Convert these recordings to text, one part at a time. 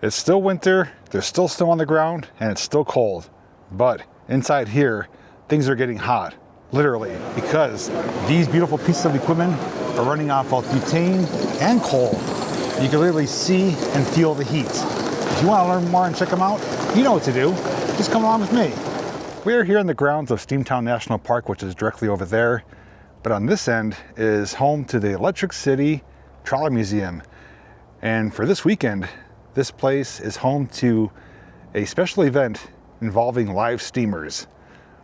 It's still winter, there's still snow on the ground, and it's still cold. But inside here, things are getting hot, literally, because these beautiful pieces of equipment are running off both butane and coal. You can literally see and feel the heat. If you want to learn more and check them out, you know what to do. Just come along with me. We are here in the grounds of Steamtown National Park, which is directly over there. But on this end is home to the Electric City Trolley Museum. And for this weekend, this place is home to a special event involving live steamers.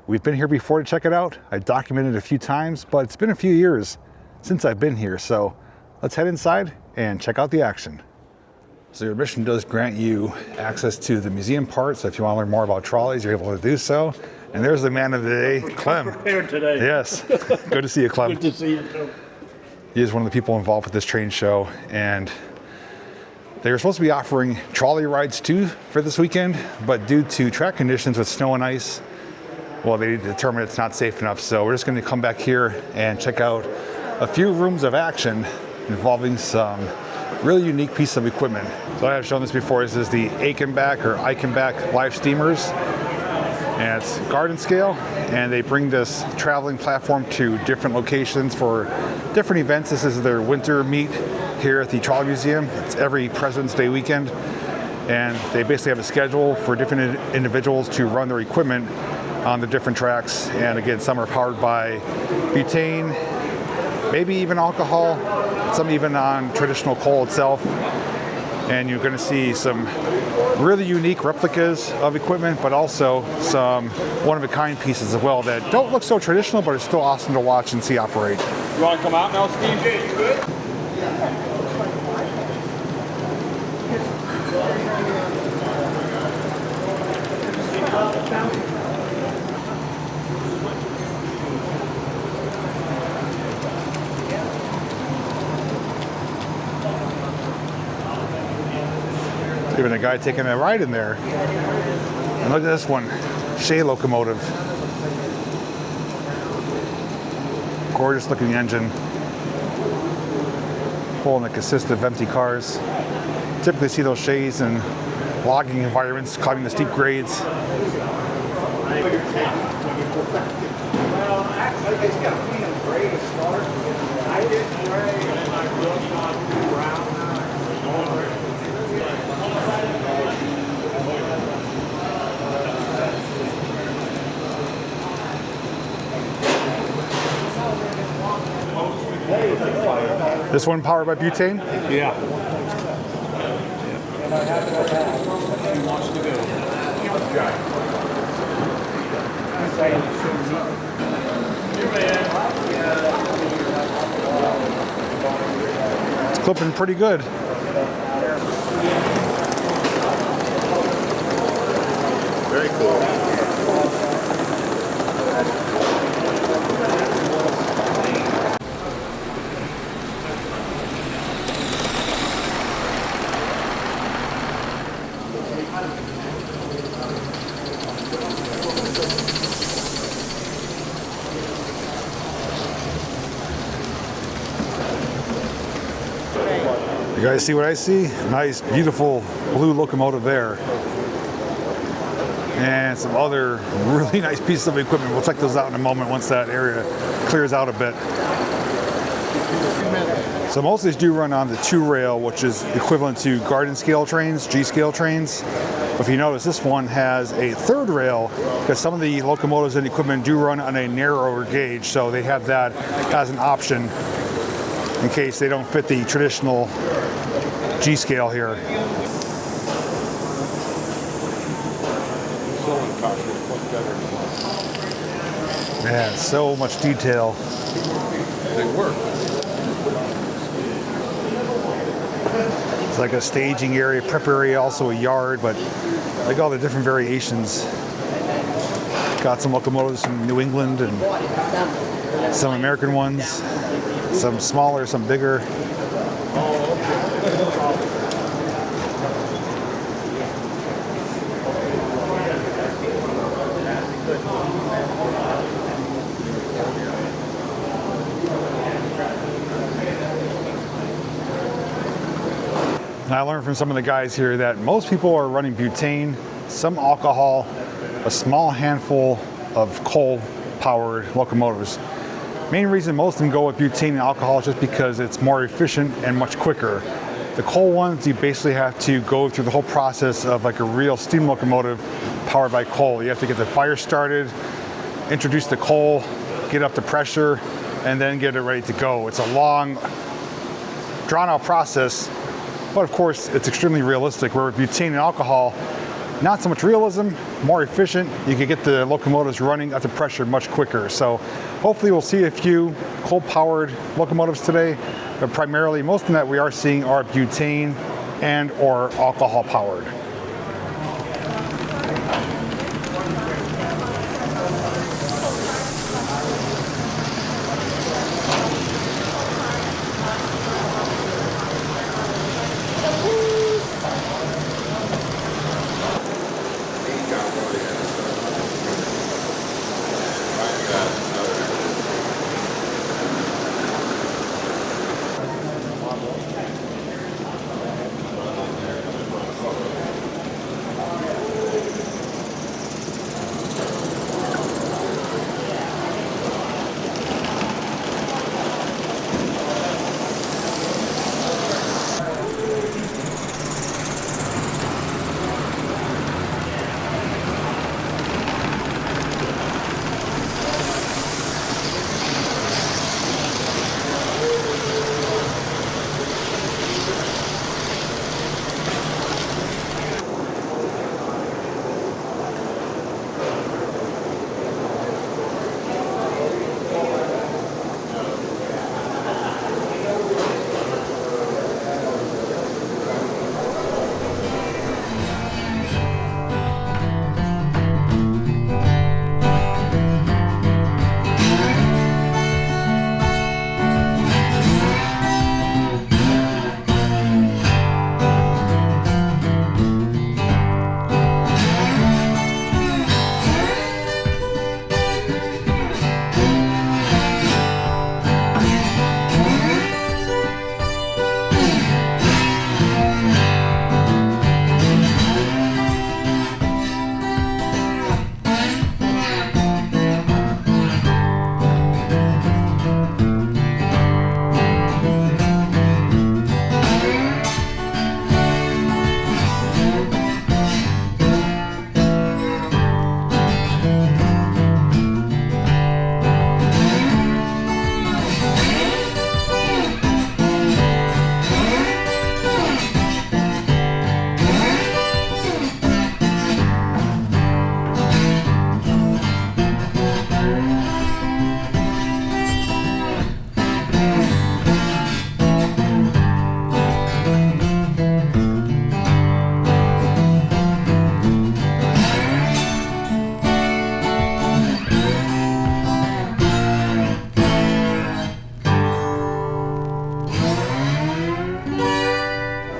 We've been here before to check it out. I documented it a few times, but it's been a few years since I've been here. So let's head inside and check out the action. So your admission does grant you access to the museum part, so if you want to learn more about trolleys, you're able to do so. And there's the man of the day, Clem. Prepared today. Yes, good to see you, Clem. Good to see you too. He is one of the people involved with this train show, and they were supposed to be offering trolley rides too for this weekend, but due to track conditions with snow and ice, well, they determined it's not safe enough. So we're just going to come back here and check out a few rooms of action involving some really unique piece of equipment. So I have shown this before. This is the Eichenbach live steamers, and it's garden scale, and they bring this traveling platform to different locations for different events. This is their winter meet here at the Trolley Museum. It's every President's Day weekend, and they basically have a schedule for different individuals to run their equipment on the different tracks. And again, some are powered by butane, maybe even alcohol, some even on traditional coal itself. And you're going to see some really unique replicas of equipment, but also some one-of-a-kind pieces as well that don't look so traditional, but are still awesome to watch and see operate. You want to come out now, Steve? You good? Even a guy taking a ride in there. And look at this one, Locomotive. Gorgeous looking engine. Pulling a consist of empty cars. Typically see those Shays in logging environments, climbing the steep grades. This one powered by butane? Yeah. She wants to go. It's clipping pretty good. Very cool. You guys see what I see? Nice, beautiful blue locomotive there. And some other really nice pieces of equipment. We'll check those out in a moment once that area clears out a bit. So most of these do run on the 2-rail, which is equivalent to garden scale trains, G-scale trains. But if you notice, this one has a 3rd rail, because some of the locomotives and equipment do run on a narrower gauge, so they have that as an option in case they don't fit the traditional G-scale here. Man, so much detail. They work. It's like a staging area, prep area, also a yard, but like all the different variations. Got some locomotives from New England and some American ones, some smaller, some bigger. I learned from some of the guys here that most people are running butane, some alcohol, a small handful of coal-powered locomotives. Main reason most of them go with butane and alcohol is just because it's more efficient and much quicker. The coal ones, you basically have to go through the whole process of like a real steam locomotive powered by coal. You have to get the fire started, introduce the coal, get up to pressure, and then get it ready to go. It's a long, drawn-out process, but of course, it's extremely realistic. Where with butane and alcohol, not so much realism, more efficient. You can get the locomotives running up to pressure much quicker. So hopefully we'll see a few coal-powered locomotives today, but primarily most of them that we are seeing are butane and or alcohol-powered.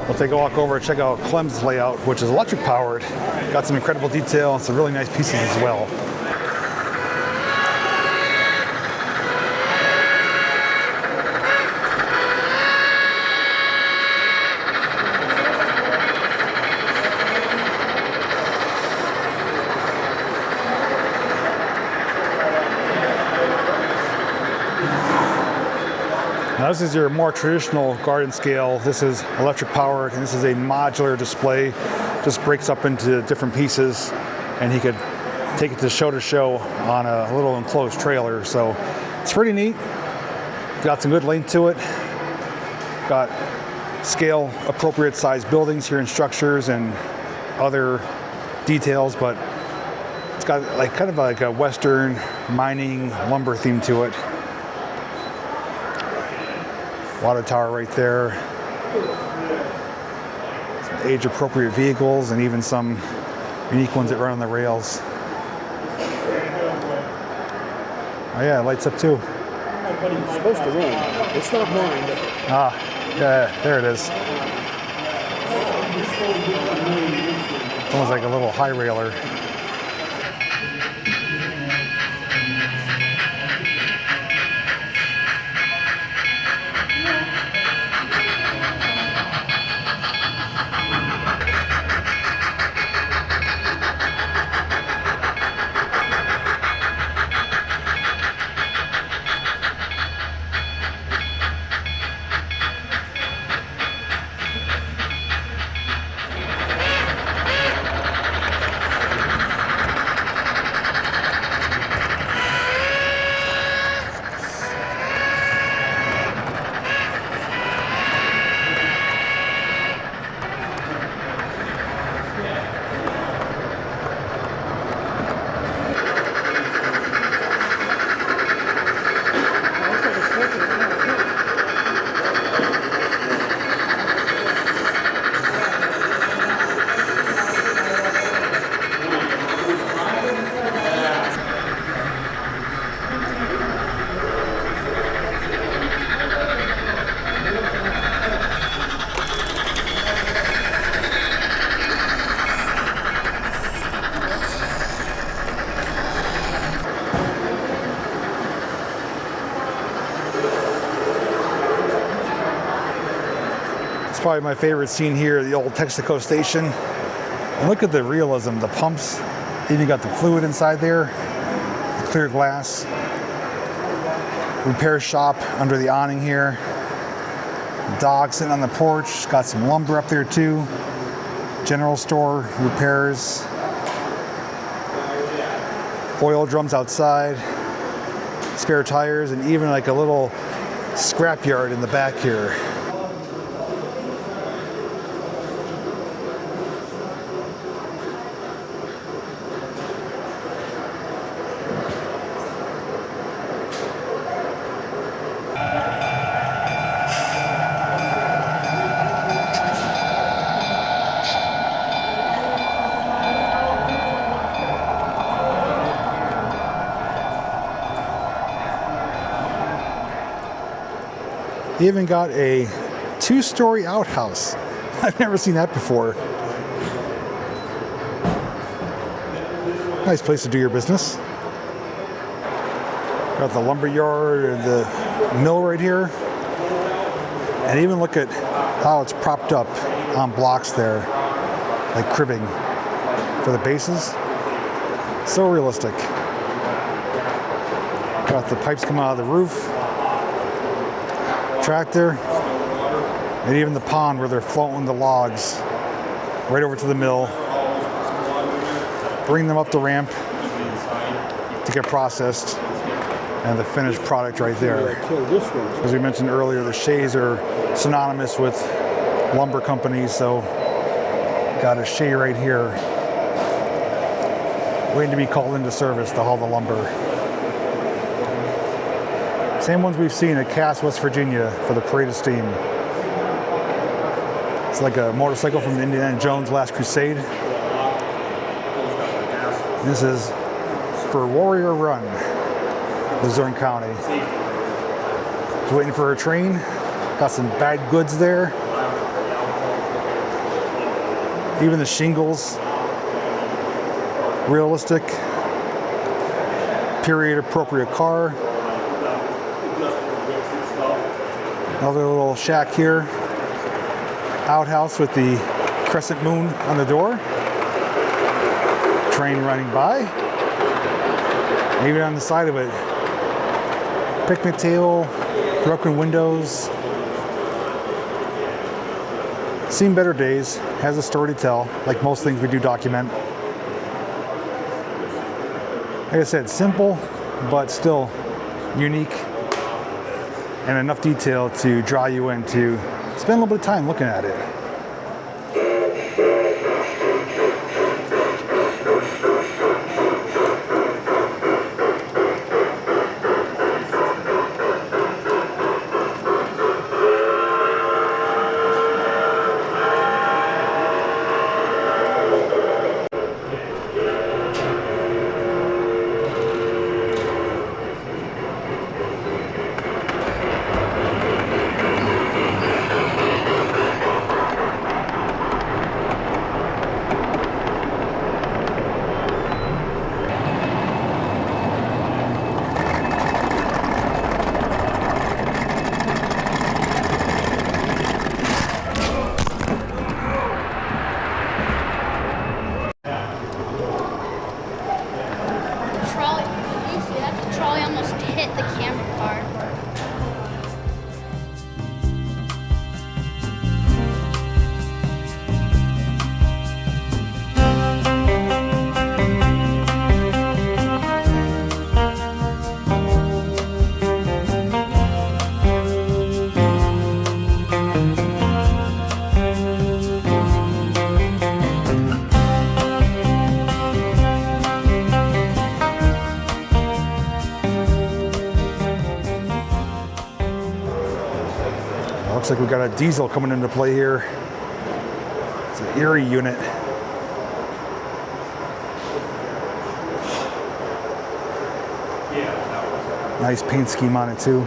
We'll take a walk over and check out Clem's layout, which is electric powered. Got some incredible detail and some really nice pieces as well. Now this is your more traditional garden scale. This is electric powered, and this is a modular display. Just breaks up into different pieces, and he could take it to show on a little enclosed trailer. So it's pretty neat. Got some good length to it. Got scale appropriate size buildings here and structures and other details, but it's got like kind of like a Western mining lumber theme to it. Water tower right there. Some age-appropriate vehicles and even some unique ones that run on the rails. Oh yeah, it lights up too. It's supposed to run. It's not mine. Ah, yeah, there it is. It's almost like a little high railer. Probably my favorite scene here, the old Texaco station. And look at the realism, the pumps. Even got the fluid inside there, the clear glass. Repair shop under the awning here. Dog sitting on the porch, got some lumber up there too. General store, repairs. Oil drums outside. Spare tires, and even like a little scrapyard in the back here. They even got a 2-story outhouse. I've never seen that before. Nice place to do your business. Got the lumber yard and the mill right here. And even look at how it's propped up on blocks there, like cribbing for the bases. So realistic. Got the pipes coming out of the roof. Tractor, and even the pond where they're floating the logs right over to the mill. Bring them up the ramp to get processed, and the finished product right there. As we mentioned earlier, the shays are synonymous with lumber companies, so got a shay right here waiting to be called into service to haul the lumber. Same ones we've seen at Cass, West Virginia for the Parade of Steam. It's like a motorcycle from Indiana Jones' Last Crusade. This is for Warrior Run, Luzerne County. Just waiting for her train. Got some bad goods there. Even the shingles, realistic, period appropriate car. Another little shack here. Outhouse with the crescent moon on the door. Train running by. And even on the side of it, picnic table, broken windows. Seen better days. Has a story to tell, like most things we do document. Like I said, simple, but still unique. And enough detail to draw you in to spend a little bit of time looking at it. Looks like we got a diesel coming into play here. It's an Erie unit. Nice paint scheme on it too.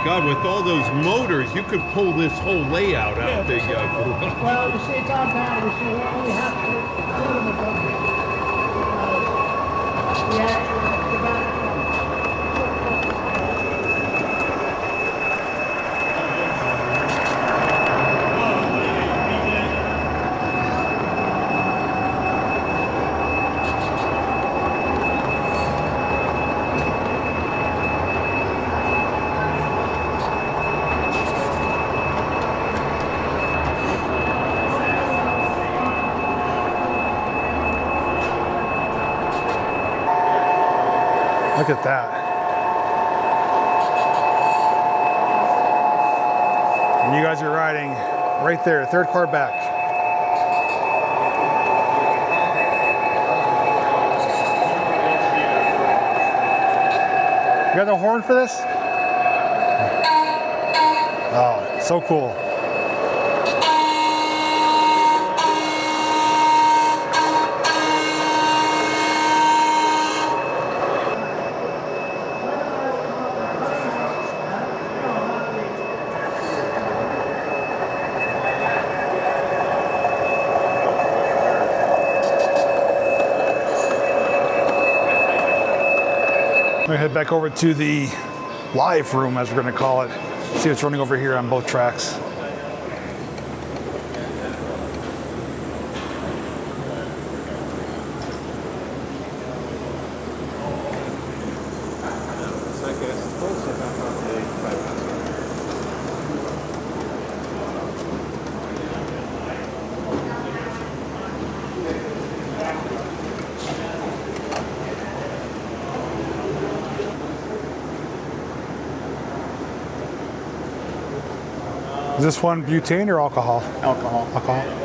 God, with all those motors, you could pull this whole layout out the garage. Well, you see, it's on battery, so we only have to put them above it. The actual, the battery. Look at that. And you guys are riding right there, third car back. You got the horn for this? Oh, so cool. I'm gonna head back over to the live room, as we're gonna call it. See what's running over here on both tracks. Is this one butane or alcohol? Alcohol. Alcohol.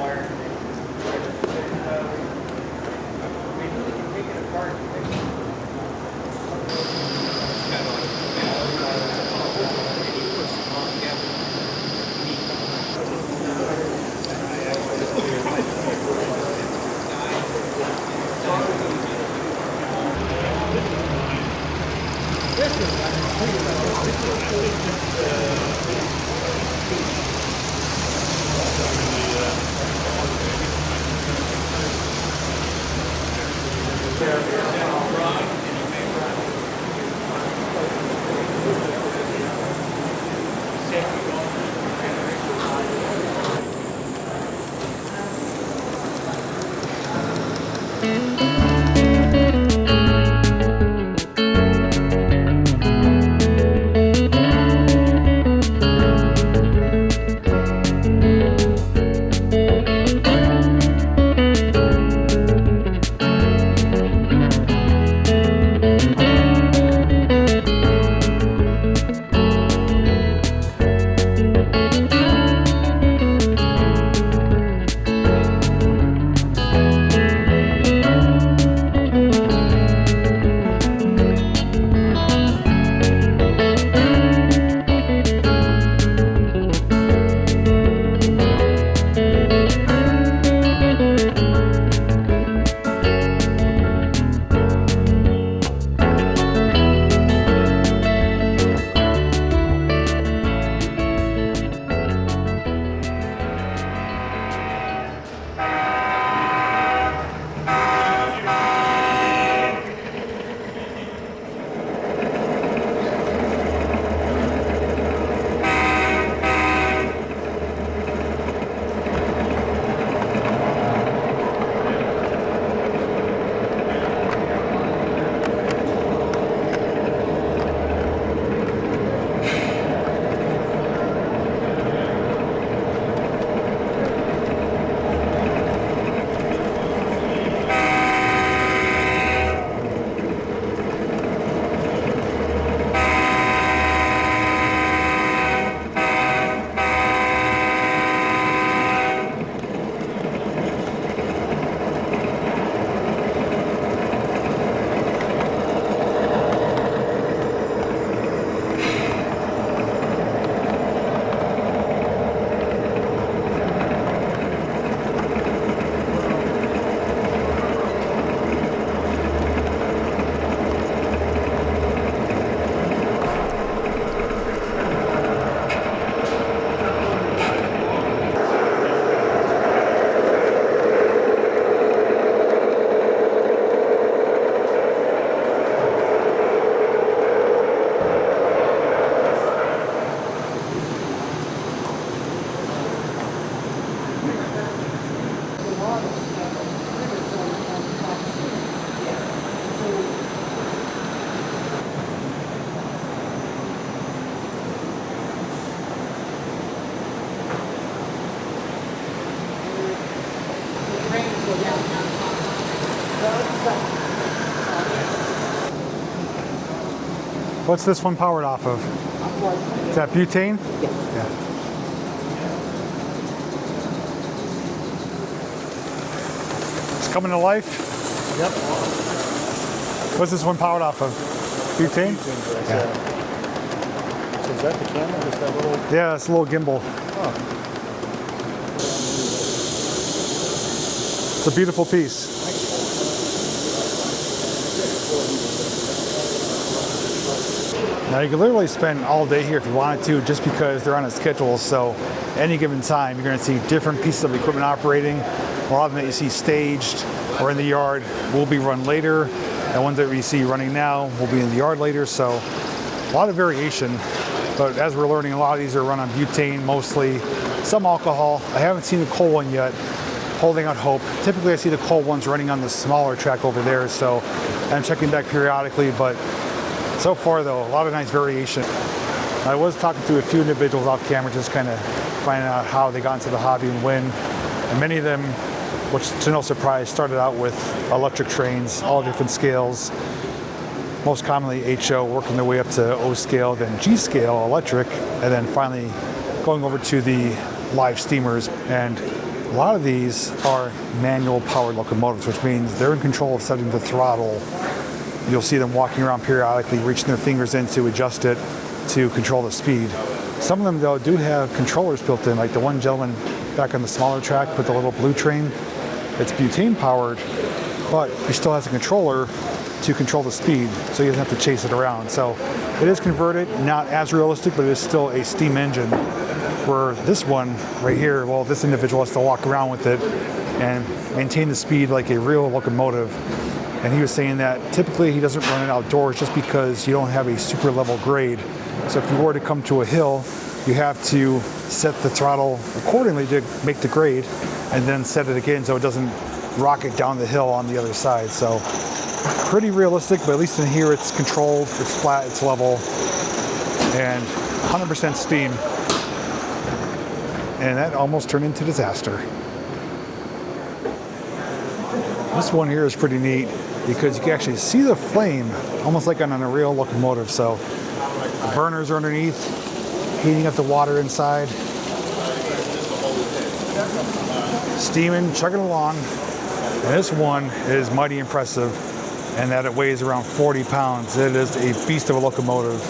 What's this one powered off of? Is that butane? Yeah. It's coming to life? Yep. What's this one powered off of? Butane? Yeah. So is that the camera? Just that little? Yeah, it's a little gimbal. Oh. It's a beautiful piece. Now you can literally spend all day here if you wanted to, just because they're on a schedule. So any given time, you're going to see different pieces of equipment operating. A lot of them that you see staged or in the yard will be run later. And ones that we see running now will be in the yard later. So a lot of variation. But as we're learning, a lot of these are run on butane mostly, some alcohol. I haven't seen the coal one yet. Holding out hope. Typically I see the coal ones running on the smaller track over there. So I'm checking back periodically, but so far, though, a lot of nice variation. I was talking to a few individuals off camera, just kind of finding out how they got into the hobby and when. And many of them, which to no surprise, started out with electric trains, all different scales. Most commonly HO, working their way up to O scale, then G scale electric, and then finally going over to the live steamers. And a lot of these are manual powered locomotives, which means they're in control of setting the throttle. You'll see them walking around periodically, reaching their fingers in to adjust it to control the speed. Some of them, though, do have controllers built in, like the one gentleman back on the smaller track with the little blue train. It's butane powered, but he still has a controller to control the speed, so he doesn't have to chase it around. So it is converted, not as realistic, but it is still a steam engine. Where this one right here, well, this individual has to walk around with it and maintain the speed like a real locomotive. And he was saying that typically he doesn't run it outdoors just because you don't have a super level grade. So if you were to come to a hill, you have to set the throttle accordingly to make the grade and then set it again so it doesn't rocket down the hill on the other side. So pretty realistic, but at least in here it's controlled, it's flat, it's level, and 100% steam. And that almost turned into disaster. This one here is pretty neat because you can actually see the flame almost like on a real locomotive. So the burners are underneath, heating up the water inside. Steaming, chugging along. And this one is mighty impressive, and that it weighs around 40 pounds. It is a beast of a locomotive.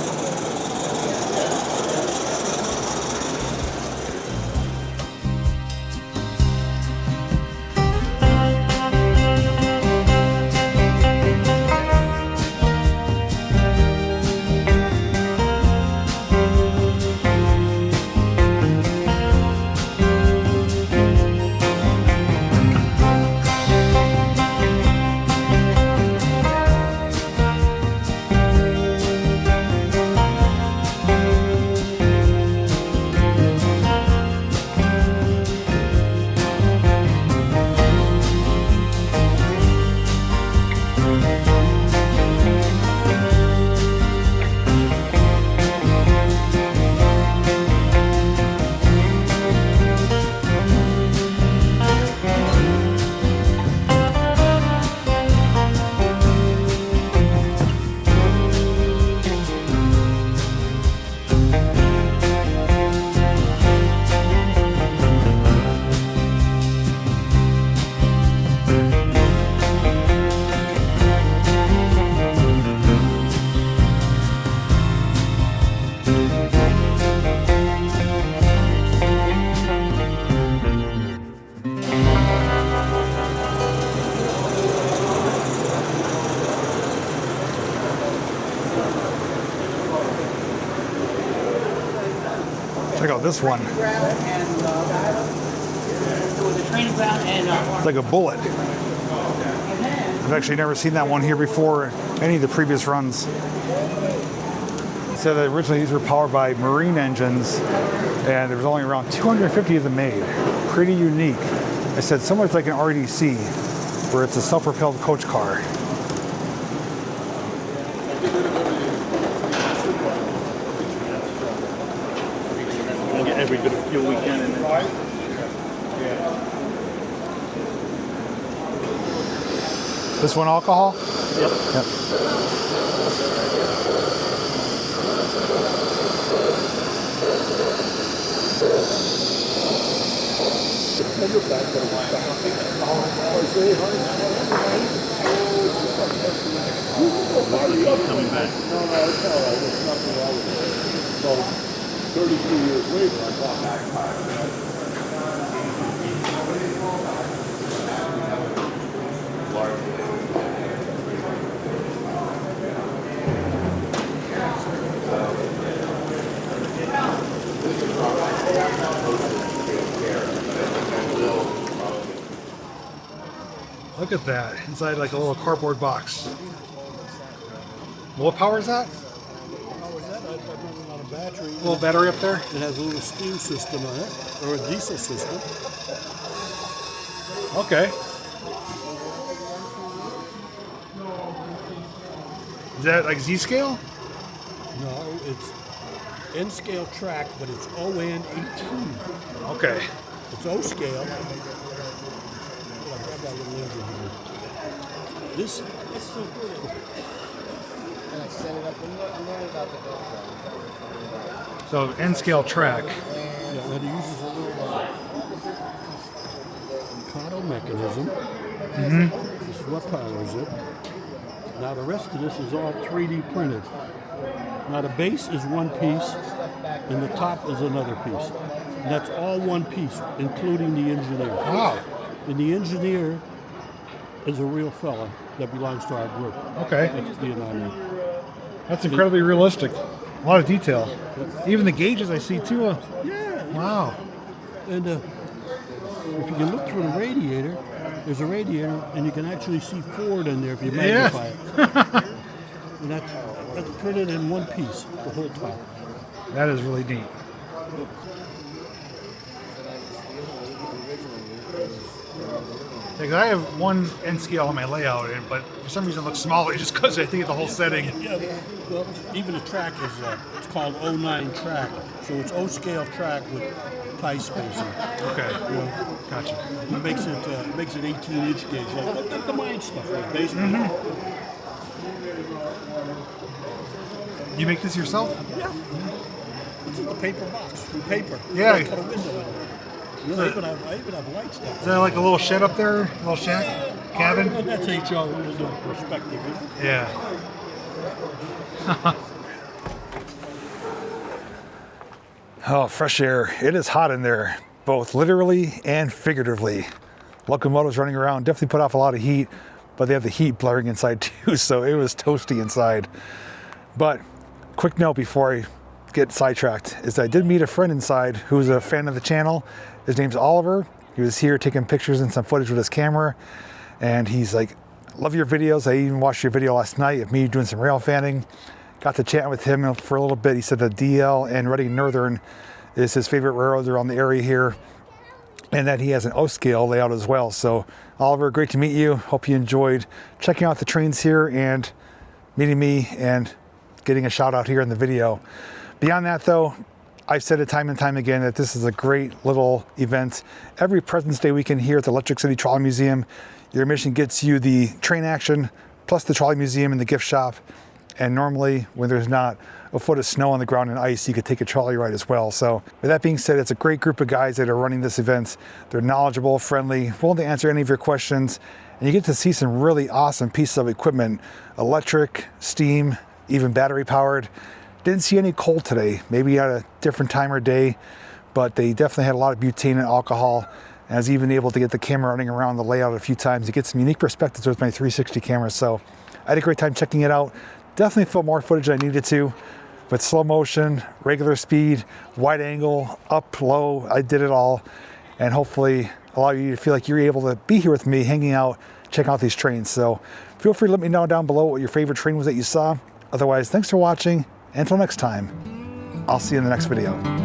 Check out this one. It's like a bullet. I've actually never seen that one here before, any of the previous runs. So that originally these were powered by marine engines, and there was only around 250 of them made. Pretty unique. I said similar to like an RDC, where it's a self-propelled coach car. Get every bit of fuel we can in it. This one alcohol? Yep. Yep. Coming back. No, it's all right. There's nothing wrong with it. So, 32 years later, I thought Look at that. Inside like a little cardboard box. What power is that? How is that? I'm running on a battery. A little battery up there? It has a little steam system on it, or a diesel system. Okay. Is that like Z-scale? No, it's N-scale track, but it's ON 18. Okay. It's O-scale. I'll grab that little engine here. This. It's so good. And I set it up and learn about the GoPro. So N-scale track. Yeah, and it uses a little Mikado mechanism. This is what powers it. Now the rest of this is all 3D printed. Now the base is one piece, and the top is another piece. And that's all one piece, including the engineer. Wow. And the engineer is a real fella that belongs to our group. Okay. That's being honored. That's incredibly realistic. A lot of detail. Even the gauges I see too. Yeah. Wow. And if you can look through the radiator, there's a radiator, and you can actually see Ford in there if you magnify it. And that's printed in one piece, the whole top. That is really neat. Because I have one N scale on my layout, but for some reason it looks smaller just because I think of the whole setting. Yeah, well, even the track is, it's called 09 track, so it's O-scale track with tie spacing. Okay, You know, gotcha. it makes it 18-inch gauge, like the mine stuff, like basically. You make this yourself? Yeah. It's in the paper box, from paper. Yeah. I cut a window out. You know, I even have lights there. Is there like a little shed up there? A little shack? Cabin? And that's HR, a little perspective. Yeah. Oh, fresh air. It is hot in there, both literally and figuratively. Locomotives running around definitely put off a lot of heat, but they have the heat blaring inside too, so it was toasty inside. But quick note before I get sidetracked is that I did meet a friend inside who's a fan of the channel. His name's Oliver. He was here taking pictures and some footage with his camera, and he's like, love your videos. I even watched your video last night of me doing some rail fanning. Got to chat with him for a little bit. He said that DL and Reading Northern is his favorite railroads around the area here, and that he has an O-scale layout as well. So Oliver, great to meet you. Hope you enjoyed checking out the trains here and meeting me and getting a shout out here in the video. Beyond that though, I've said it time and time again that this is a great little event. Every President's Day weekend here at the Electric City Trolley Museum, your admission gets you the train action, plus the trolley museum and the gift shop. And normally when there's not a foot of snow on the ground and ice, you could take a trolley ride as well. So with that being said, it's a great group of guys that are running this event. They're knowledgeable, friendly, willing to answer any of your questions. And you get to see some really awesome pieces of equipment, electric, steam, even battery powered. Didn't see any coal today, maybe at a different time or day, but they definitely had a lot of butane and alcohol. And I was even able to get the camera running around the layout a few times to get some unique perspectives with my 360 camera. So I had a great time checking it out. Definitely filmed more footage than I needed to, with slow motion, regular speed, wide angle, up, low. I did it all, and hopefully allow you to feel like you're able to be here with me, hanging out, checking out these trains. So feel free to let me know down below what your favorite train was that you saw. Otherwise, thanks for watching. Until next time, I'll see you in the next video.